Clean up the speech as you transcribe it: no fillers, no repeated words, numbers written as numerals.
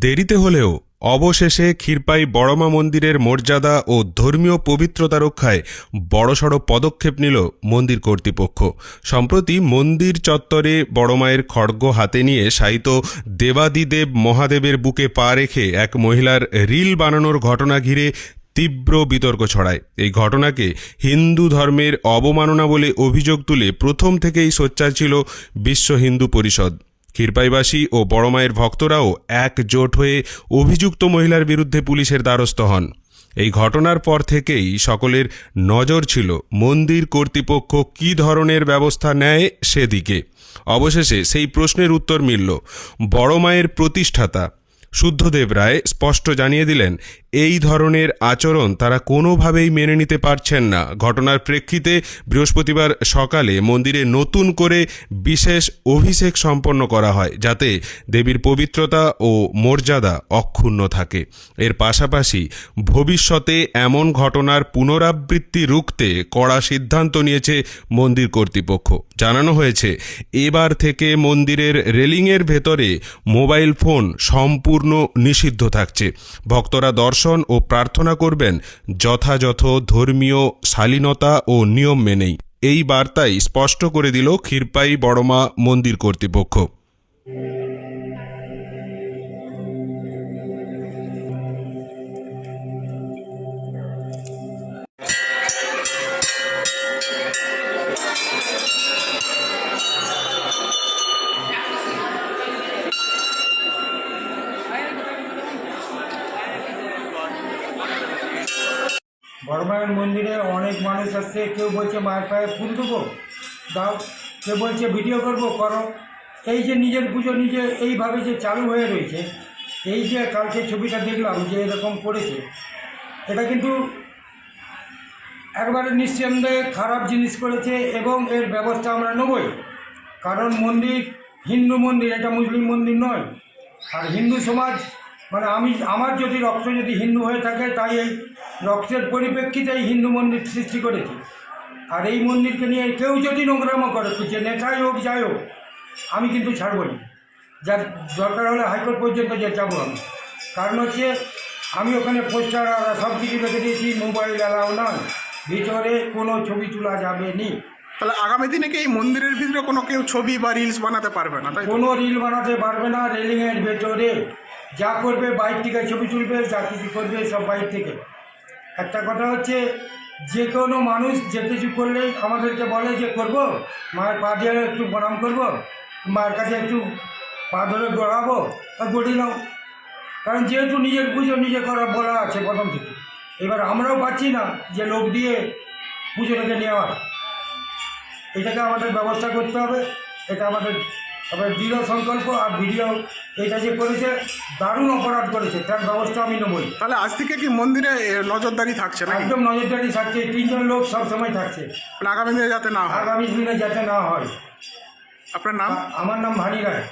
দেরিতে হলেও অবশেষে ক্ষীরপাই বড়মা মন্দিরের মর্যাদা ও ধর্মীয় পবিত্রতা রক্ষায় বড়সড় পদক্ষেপ নিল মন্দির কর্তৃপক্ষ। সম্প্রতি মন্দির চত্বরে বড়মায়ের খড়গ হাতে নিয়ে শায়িত দেবাদিদেব মহাদেবের বুকে পা রেখে এক মহিলার রিল বানানোর ঘটনা ঘিরে তীব্র বিতর্ক ছড়ায়। এই ঘটনাকে হিন্দু ধর্মের অবমাননা বলে অভিযোগ তুলে প্রথম থেকেই সোচ্চার ছিল বিশ্ব হিন্দু পরিষদ। ক্ষীরপাইবাসী ও বড়মায়ের ভক্তরাও একজোট হয়ে অভিযুক্ত মহিলার বিরুদ্ধে পুলিশের দ্বারস্থ হন। এই ঘটনার পর থেকেই সকলের নজর ছিল মন্দির কর্তৃপক্ষ কী ধরনের ব্যবস্থা নেয় সেদিকে। অবশেষে সেই প্রশ্নের উত্তর মিলল। বড়মায়ের প্রতিষ্ঠাতা শুদ্ধদেব রায় স্পষ্ট জানিয়ে দিলেন, এই ধরনের আচরণ তারা কোনোভাবেই মেনে নিতে পারছেন না। ঘটনার প্রেক্ষিতে বৃহস্পতিবার সকালে মন্দিরে নতুন করে বিশেষ অভিষেক সম্পন্ন করা হয়, যাতে দেবীর পবিত্রতা ও মর্যাদা অক্ষুণ্ণ থাকে। এর পাশাপাশি ভবিষ্যতে এমন ঘটনার পুনরাবৃত্তি রুখতে কড়া সিদ্ধান্ত নিয়েছে মন্দির কর্তৃপক্ষ। জানানো হয়েছে, এবার থেকে মন্দিরের রেলিংয়ের ভেতরে মোবাইল ফোন সম্পূর্ণ নিষিদ্ধ থাকছে। ভক্তরা দর্শন ও প্রার্থনা করবেন যথাযথ ধর্মীয় শালীনতা ও নিয়ম মেনেই। এই বার্তাই স্পষ্ট করে দিল ক্ষীরপাই বড়মা মন্দির কর্তৃপক্ষ। বড়মায়ের মন্দিরে অনেক মানুষ আসছে, কেউ বলছে মায়ের পায়ে ফুল দেবো দাও, কেউ বলছে ভিডিও করবো করো। এই যে নিজের পুজো নিজে এইভাবে যে চালু হয়ে রয়েছে, এই যে কালকে ছবিটা দেখলাম যে এরকম করেছে, এটা কিন্তু একবারে নিঃসন্দেহে খারাপ জিনিস করেছে এবং এর ব্যবস্থা আমরা নেবই। কারণ মন্দির হিন্দু মন্দির, এটা মুসলিম মন্দির নয়। আর হিন্দু সমাজ মানে আমার যদি রক্ত যদি হিন্দু হয়ে থাকে, তাই এই রক্তের পরিপ্রেক্ষিতে এই হিন্দু মন্দির সৃষ্টি করেছি। আর এই মন্দিরকে নিয়ে কেউ যদি নোংরামো করে, যে নেতাই হোক যাই হোক, আমি কিন্তু ছাড়বো না। যার দরকার হলে হাইকোর্ট পর্যন্ত যে যাবো আমি। কারণ হচ্ছে আমি ওখানে পোস্টার আর সব কিছু রেখে দিয়েছি, মোবাইল অ্যালাউ নয়, ভিতরে কোনো ছবি তোলা যাবে নি। তাহলে আগামী দিনে কি এই মন্দিরের ভিতরে কোনো কেউ ছবি বা রিলস বানাতে পারবে না? কোনো রিল বানাতে পারবে না। রেলিংয়ের ভেতরে যা করবে বাইর থেকে ছবি তুলবে, যা কিছু করবে সব বাইর থেকে। একটা কথা হচ্ছে, যে কোনো মানুষ যে কিছু করলেই আমাদেরকে বলে যে করব, মায়ের পা দিয়ে একটু প্রণাম করবো, মায়ের কাছে একটু পা ধরে গড়াবো, আর গড়ি নাও। কারণ যেহেতু নিজের পুজো নিজে করা বলা আছে প্রথম থেকে, এবার আমরাও পাচ্ছি না যে লোক দিয়ে পুজোটাকে নেওয়ার। এটাকে আমাদের ব্যবস্থা করতে হবে। এটা আমাদের দৃঢ় সংকল্প। আর ভিডিও এটা যে করেছে দারুণ অপরাধ করেছে, তার ব্যবস্থা আমি নেবই। তাহলে আজ থেকে কি মন্দিরে নজরদারি থাকছে না? একদম নজরদারি থাকছে, 3 জন লোক সবসময় থাকছে। আগামী দিনে যাতে না হয়। আগামী দিনে যাতে না হয়। আপনার নাম? আমার নাম ভানি রায়।